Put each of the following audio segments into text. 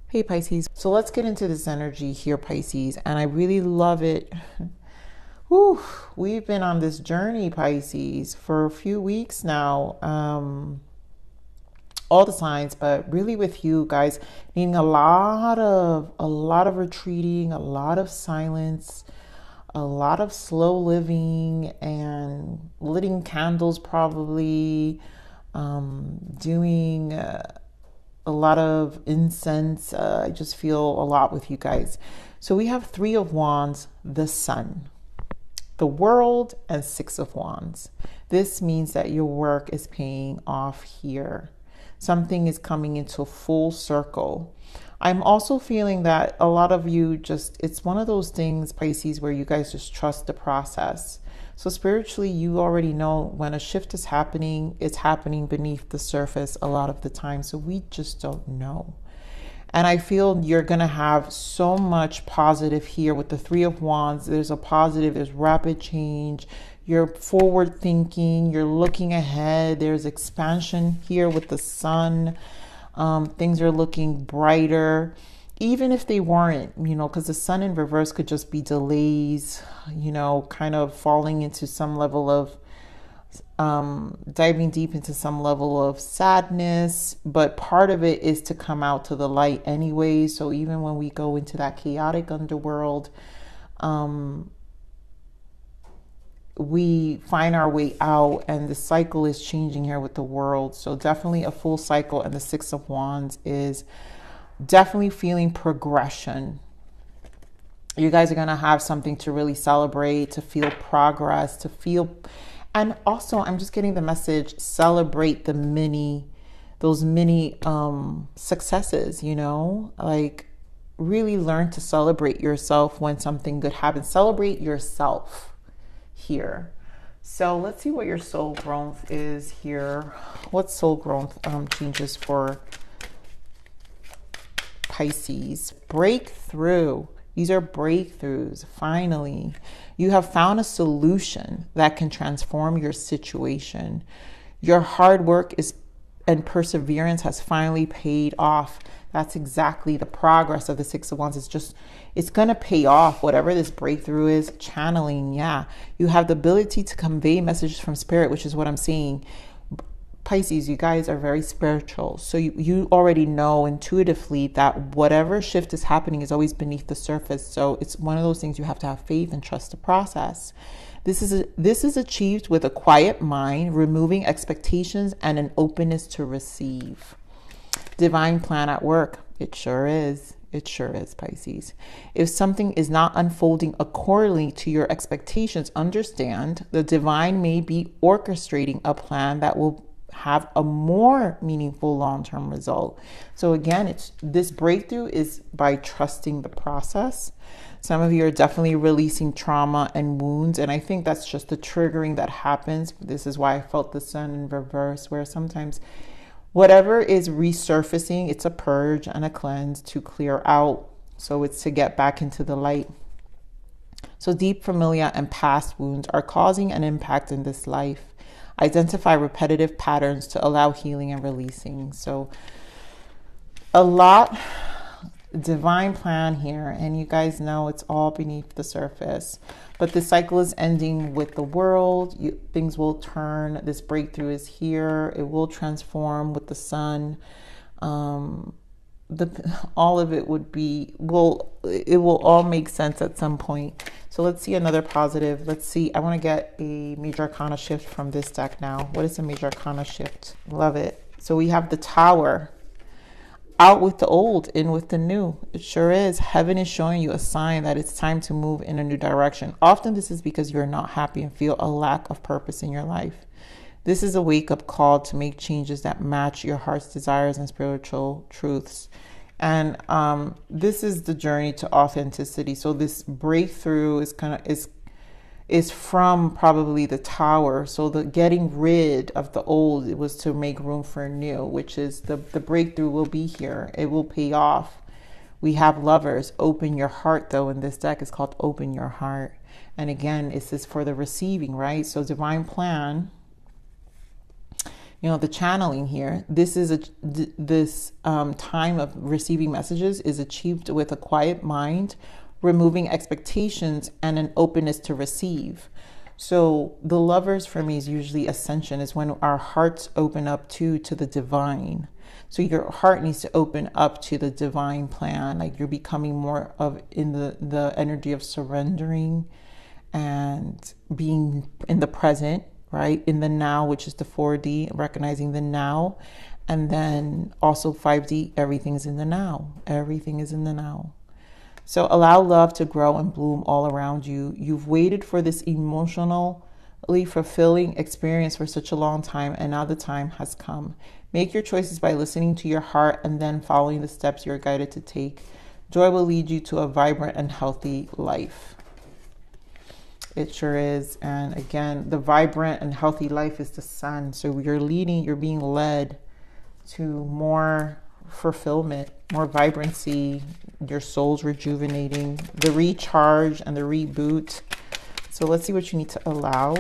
Hey Pisces, so let's get into this energy here, Pisces, and I really love it. Whew, we've been on this journey, Pisces, for a few weeks now. All the signs, but really with you guys needing a lot of retreating, a lot of silence, a lot of slow living and lighting candles, probably doing a lot of incense. I just feel a lot with you guys. So we have Three of Wands, the Sun, the World, and Six of Wands. This means that your work is paying off here. Something is coming into full circle. I'm also feeling that a lot of you it's one of those things, Pisces, where you guys just trust the process. So spiritually, you already know when a shift is happening, it's happening beneath the surface a lot of the time. So we just don't know. And I feel you're going to have so much positive here with the Three of Wands. There's a positive, there's rapid change. You're forward thinking, you're looking ahead. There's expansion here with the Sun. Things are looking brighter, even if they weren't, because the Sun in reverse could just be delays, kind of falling into some level of diving deep into some level of sadness, but part of it is to come out to the light anyway. So even when we go into that chaotic underworld, we find our way out, and the cycle is changing here with the world. So definitely a full cycle, and the Six of Wands is definitely feeling progression. You guys are going to have something to really celebrate, to feel progress, and also I'm just getting the message, celebrate those mini successes, like really learn to celebrate yourself when something good happens. Celebrate yourself here. So let's see what your soul growth is here. What soul growth changes for Pisces? Breakthrough. These are breakthroughs. Finally, you have found a solution that can transform your situation. Your hard work and perseverance has finally paid off. That's exactly the progress of the Six of Wands. It's going to pay off. Whatever this breakthrough is, channeling. Yeah. You have the ability to convey messages from spirit, which is what I'm seeing. Pisces, you guys are very spiritual. So you already know intuitively that whatever shift is happening is always beneath the surface. So it's one of those things you have to have faith and trust the process. This is achieved with a quiet mind, removing expectations and an openness to receive. Divine plan at work. It sure is. It sure is, Pisces. If something is not unfolding accordingly to your expectations, understand the divine may be orchestrating a plan that will have a more meaningful long-term result. So again, this breakthrough is by trusting the process. Some of you are definitely releasing trauma and wounds, and I think that's just the triggering that happens. This is why I felt the Sun in reverse, where sometimes whatever is resurfacing, it's a purge and a cleanse to clear out. So it's to get back into the light. So deep familiar and past wounds are causing an impact in this life. Identify repetitive patterns to allow healing and releasing. So a lot divine plan here, and you guys know it's all beneath the surface, but the cycle is ending with the world. Things will turn. This breakthrough is here. It will transform with the Sun. All of it it will all make sense at some point. So let's see another positive. Let's see. I want to get a major arcana shift from this deck now. What is a major arcana shift? Love it. So we have the Tower. Out with the old, in with the new. It sure is. Heaven is showing you a sign that it's time to move in a new direction. Often this is because you're not happy and feel a lack of purpose in your life. This is a wake-up call to make changes that match your heart's desires and spiritual truths. And this is the journey to authenticity. So this breakthrough is from probably the Tower. So the getting rid of the old, it was to make room for new, which is the breakthrough will be here. It will pay off. We have Lovers. Open your heart, though, in this deck is called Open Your Heart. And again, this is for the receiving, right? So divine plan you know, the channeling here. This is this time of receiving messages is achieved with a quiet mind, removing expectations, and an openness to receive. So the Lovers for me is usually ascension, is when our hearts open up to the divine. So your heart needs to open up to the divine plan. Like you're becoming more of in the energy of surrendering and being in the present, right? In the now, which is the 4D, recognizing the now. And then also 5D, everything's in the now. Everything is in the now. So allow love to grow and bloom all around you. You've waited for this emotionally fulfilling experience for such a long time, and now the time has come. Make your choices by listening to your heart and then following the steps you're guided to take. Joy will lead you to a vibrant and healthy life. It sure is. And again, the vibrant and healthy life is the sun. So you're being led to more fulfillment, more vibrancy. Your soul's rejuvenating, the recharge and the reboot. So let's see what you need to allow.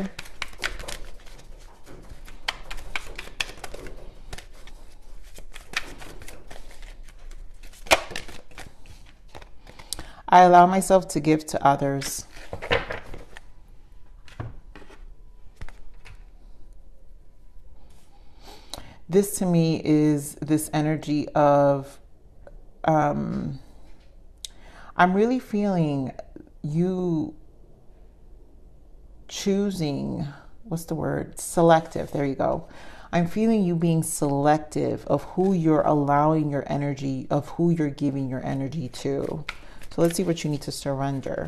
I allow myself to give to others. This to me is this energy of, I'm really feeling you choosing, what's the word? Selective. There you go. I'm feeling you being selective of who you're allowing your energy, of who you're giving your energy to. So let's see what you need to surrender.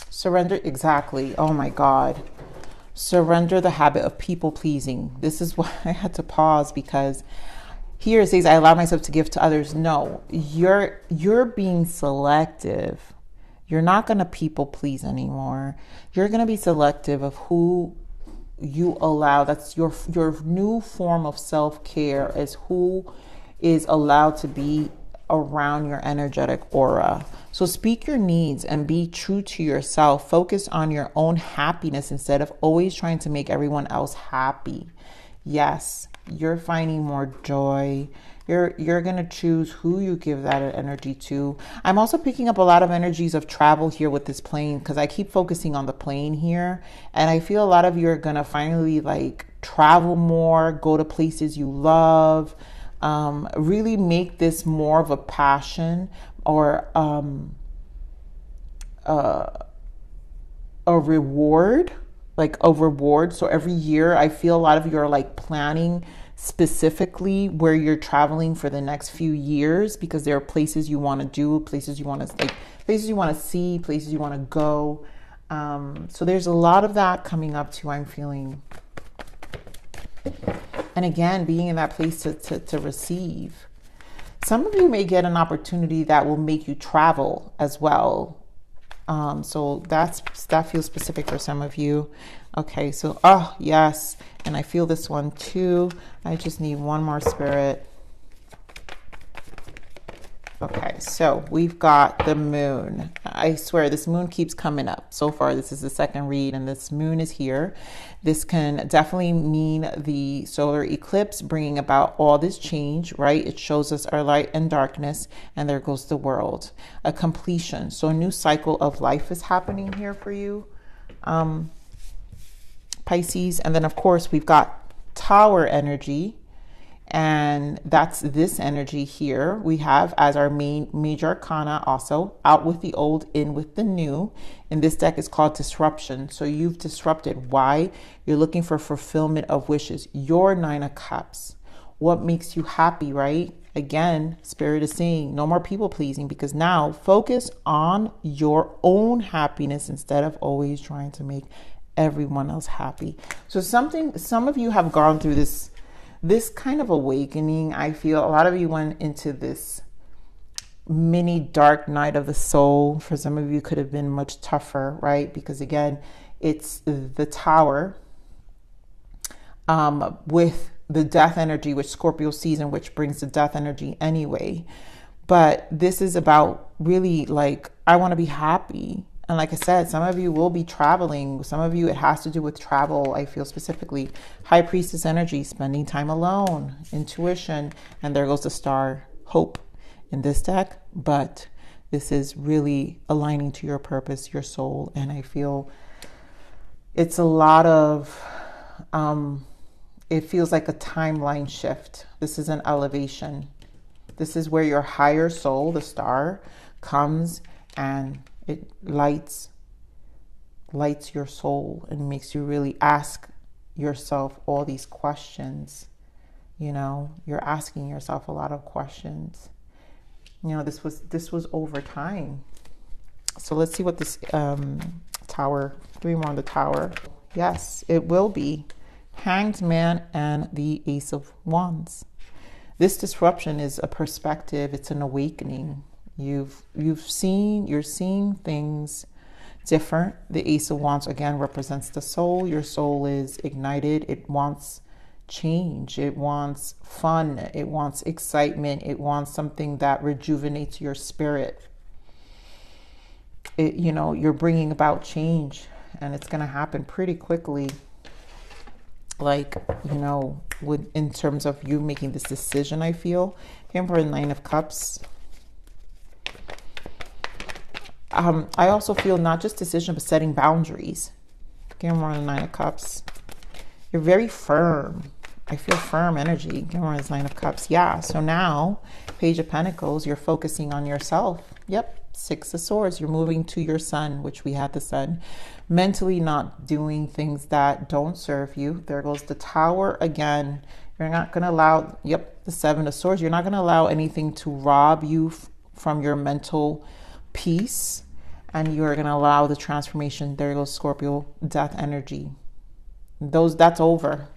Surrender, exactly. Oh my God. Surrender the habit of people pleasing. This is why I had to pause, because here it says, I allow myself to give to others. No, you're being selective. You're not going to people please anymore. You're going to be selective of who you allow. That's your new form of self-care, is who is allowed to be around your energetic aura. So speak your needs and be true to yourself. Focus on your own happiness instead of always trying to make everyone else happy. Yes, you're finding more joy. You're going to choose who you give that energy to. I'm also picking up a lot of energies of travel here with this plane, because I keep focusing on the plane here. And I feel a lot of you are going to finally like travel more, go to places you love, really make this more of a passion, or a reward, like a reward. So every year I feel a lot of you are like planning specifically where you're traveling for the next few years, because there are places you want to do, places you want to like, places you want to see, places you want to go. So there's a lot of that coming up too, I'm feeling. And again, being in that place to receive. Some of you may get an opportunity that will make you travel as well. So that feels specific for some of you. Okay, so, oh, yes. And I feel this one too. I just need one more, Spirit. Okay, so we've got the moon. I swear this moon keeps coming up. So far, this is the second read, and this moon is here. This can definitely mean the solar eclipse bringing about all this change, right? It shows us our light and darkness, and there goes the world. A completion. So a new cycle of life is happening here for you, Pisces. And then, of course, we've got Tower energy. And that's this energy here. We have as our main major arcana also, out with the old, in with the new. And this deck is called disruption. So you've disrupted. Why? You're looking for fulfillment of wishes. Your 9 of Cups. What makes you happy, right? Again, Spirit is saying no more people pleasing, because now focus on your own happiness instead of always trying to make everyone else happy. So some of you have gone through this kind of awakening. I feel a lot of you went into this mini dark night of the soul. For some of you could have been much tougher, right? Because again, it's the Tower with the death energy, which Scorpio season, which brings the death energy anyway. But this is about really like, I want to be happy. And like I said, some of you will be traveling. Some of you, it has to do with travel. I feel specifically High Priestess energy, spending time alone, intuition. And there goes the star, hope in this deck. But this is really aligning to your purpose, your soul. And I feel it's a lot of, it feels like a timeline shift. This is an elevation. This is where your higher soul, the star, comes and it lights your soul and makes you really ask yourself all these questions. You know, you're asking yourself a lot of questions. You know, this was over time. So let's see what this tower, 3 more on the tower. Yes, it will be. Hanged Man and the Ace of Wands. This disruption is a perspective. It's an awakening. You're seeing things different. The Ace of Wands again represents the soul. Your soul is ignited. It wants change. It wants fun. It wants excitement. It wants something that rejuvenates your spirit. You know, you're bringing about change, and it's going to happen pretty quickly. Like, you know, in terms of you making this decision, I feel. Here for the 9 of Cups. I also feel not just decision, but setting boundaries. Here more on the 9 of Cups. You're very firm. I feel firm energy. Here more on the 9 of Cups. Yeah. So now, Page of Pentacles, you're focusing on yourself. Yep. 6 of Swords. You're moving to your sun, which we had the sun. Mentally not doing things that don't serve you. There goes the Tower again. You're not going to allow, yep, the 7 of Swords. You're not going to allow anything to rob you from your mental peace. And you're going to allow the transformation. There goes Scorpio, death energy. That's over.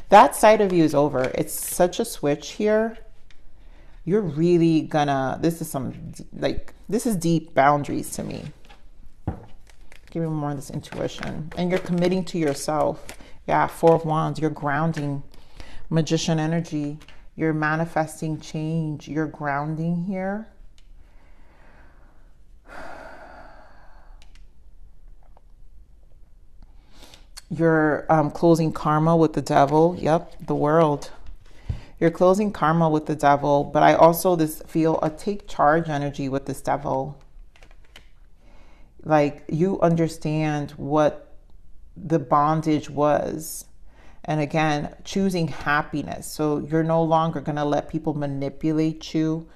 That side of you is over. It's such a switch here. You're really gonna, this is deep boundaries to me. Give me more of this intuition. And you're committing to yourself. Yeah, 4 of Wands, you're grounding. Magician energy, you're manifesting change. You're grounding here. You're closing karma with the Devil. Yep, the World. You're closing karma with the Devil, but I also feel a take charge energy with this Devil. Like, you understand what the bondage was. And again, choosing happiness. So you're no longer going to let people manipulate you.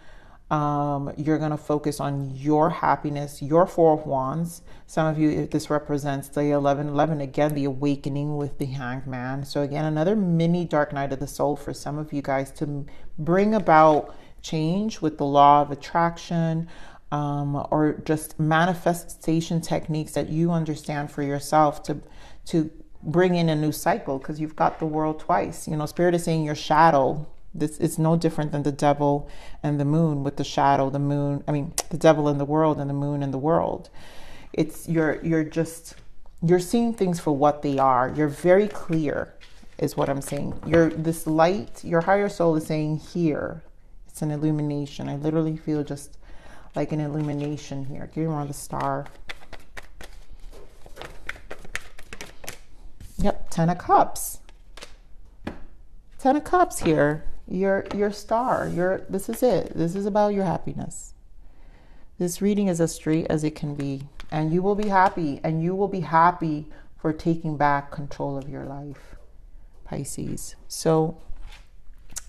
You're going to focus on your happiness, your 4 of Wands. Some of you, this represents the 11-11, again, the awakening with the Hanged Man. So again, another mini dark night of the soul for some of you guys to bring about change with the law of attraction, or just manifestation techniques that you understand for yourself to bring in a new cycle, because you've got the World twice. You know, Spirit is saying your shadow. This is no different than the Devil and the Moon with the shadow, the moon. I mean, the Devil and the World and the Moon and the World. It's you're seeing things for what they are. You're very clear, is what I'm saying. This light, your higher soul is saying here. It's an illumination. I literally feel just like an illumination here. Give me more of the Star. Yep, 10 of Cups. 10 of Cups here. Your star. This is it. This is about your happiness. This reading is as straight as it can be. And you will be happy. And you will be happy for taking back control of your life, Pisces. So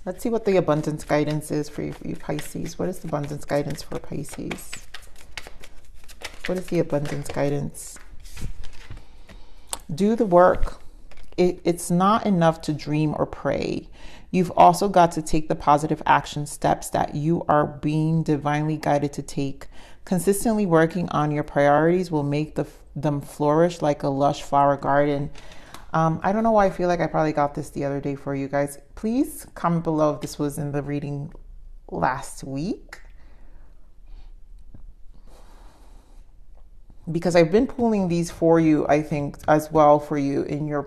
let's see what the abundance guidance is for you, Pisces. What is the abundance guidance for Pisces? What is the abundance guidance? Do the work. It's not enough to dream or pray. You've also got to take the positive action steps that you are being divinely guided to take. Consistently working on your priorities will make them flourish like a lush flower garden. I don't know why I feel like I probably got this the other day for you guys. Please comment below if this was in the reading last week, because I've been pulling these for you, I think, as well for you in your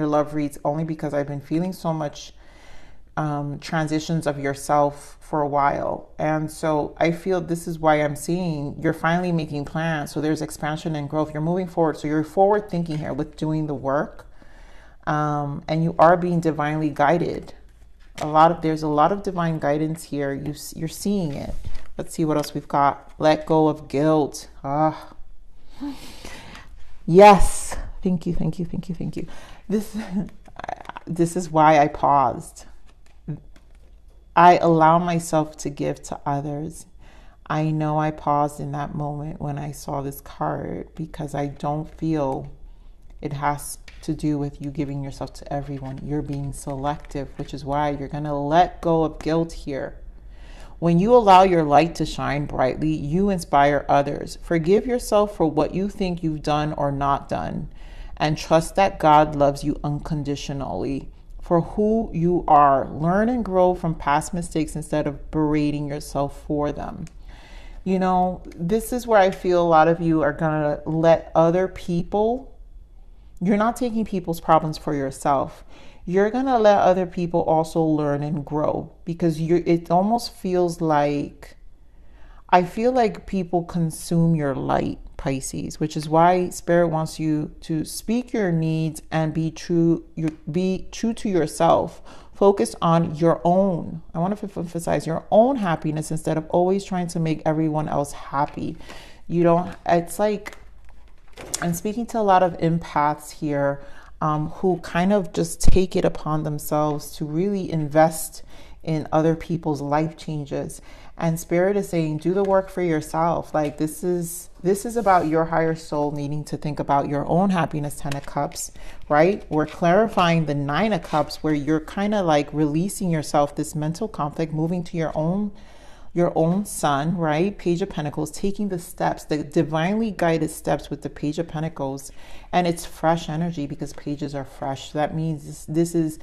love reads, only because I've been feeling so much transitions of yourself for a while. And so I feel this is why I'm seeing you're finally making plans. So there's expansion and growth. You're moving forward. So you're forward thinking here with doing the work. And you are being divinely guided. There's a lot of divine guidance here. You're seeing it. Let's see what else we've got. Let go of guilt. Yes. Thank you. Thank you. Thank you. Thank you. This is why I paused. I allow myself to give to others. I know I paused in that moment when I saw this card because I don't feel it has to do with you giving yourself to everyone. You're being selective, which is why you're going to let go of guilt here. When you allow your light to shine brightly, you inspire others. Forgive yourself for what you think you've done or not done, and trust that God loves you unconditionally for who you are. Learn and grow from past mistakes instead of berating yourself for them. You know, this is where I feel a lot of you are going to let other people, you're not taking people's problems for yourself. You're going to let other people also learn and grow, because it almost feels like, I feel like people consume your light, Pisces, which is why Spirit wants you to speak your needs and be true to yourself. Focus on your own. I want to emphasize your own happiness instead of always trying to make everyone else happy. It's like, I'm speaking to a lot of empaths here who kind of just take it upon themselves to really invest in other people's life changes. And Spirit is saying, do the work for yourself. Like this is about your higher soul needing to think about your own happiness. 10 of Cups, right? We're clarifying the 9 of Cups, where you're kind of like releasing yourself, this mental conflict, moving to your own sun, right? Page of Pentacles, taking the steps, the divinely guided steps with the Page of Pentacles. And it's fresh energy because pages are fresh. So that means this is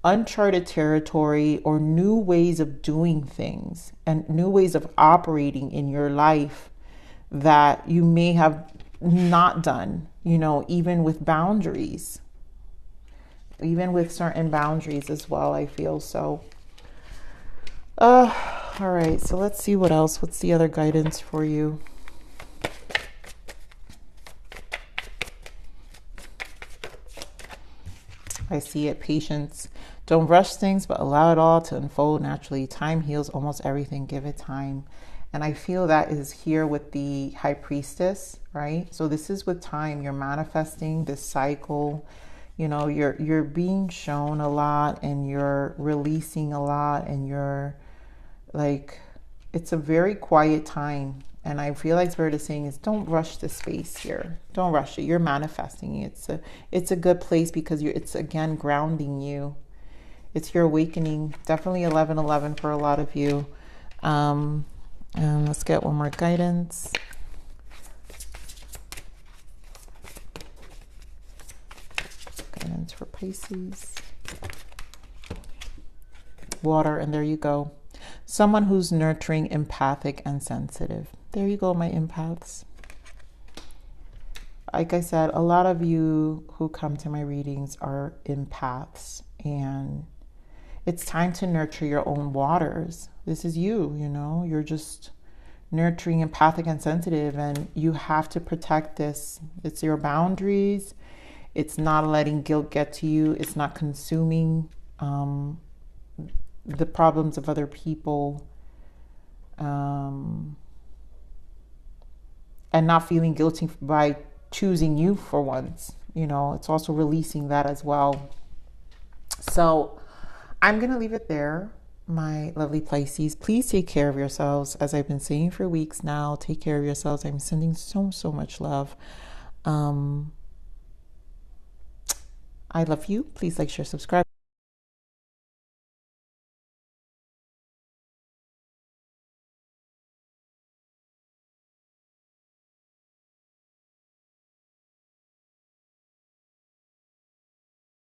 uncharted territory or new ways of doing things and new ways of operating in your life that you may have not done, you know, even with boundaries, even with certain boundaries as well, I feel. So all right, so let's see what else. What's the other guidance for you? I see it. Patience. Don't rush things, but allow it all to unfold naturally. Time heals almost everything. Give it time. And I feel that is here with the High Priestess, right? So this is with time. You're manifesting this cycle. You know, you're being shown a lot and you're releasing a lot, and you're like, it's a very quiet time. And I feel like Spirit is saying don't rush the space here. Don't rush it. You're manifesting. It's a good place because it's again grounding you. It's your awakening. Definitely 11/11 for a lot of you. And let's get one more guidance. Guidance for Pisces. Water, and there you go. Someone who's nurturing, empathic, and sensitive. There you go, my empaths. Like I said, a lot of you who come to my readings are empaths, and it's time to nurture your own waters. This is you, you know, you're just nurturing, empathic, and sensitive, and you have to protect this. It's your boundaries. It's not letting guilt get to you. It's not consuming the problems of other people, and not feeling guilty by choosing you for once. You know, it's also releasing that as well. So I'm going to leave it there, my lovely Pisces. Please take care of yourselves. As I've been saying for weeks now, take care of yourselves. I'm sending so much love. I love you. Please like, share, subscribe.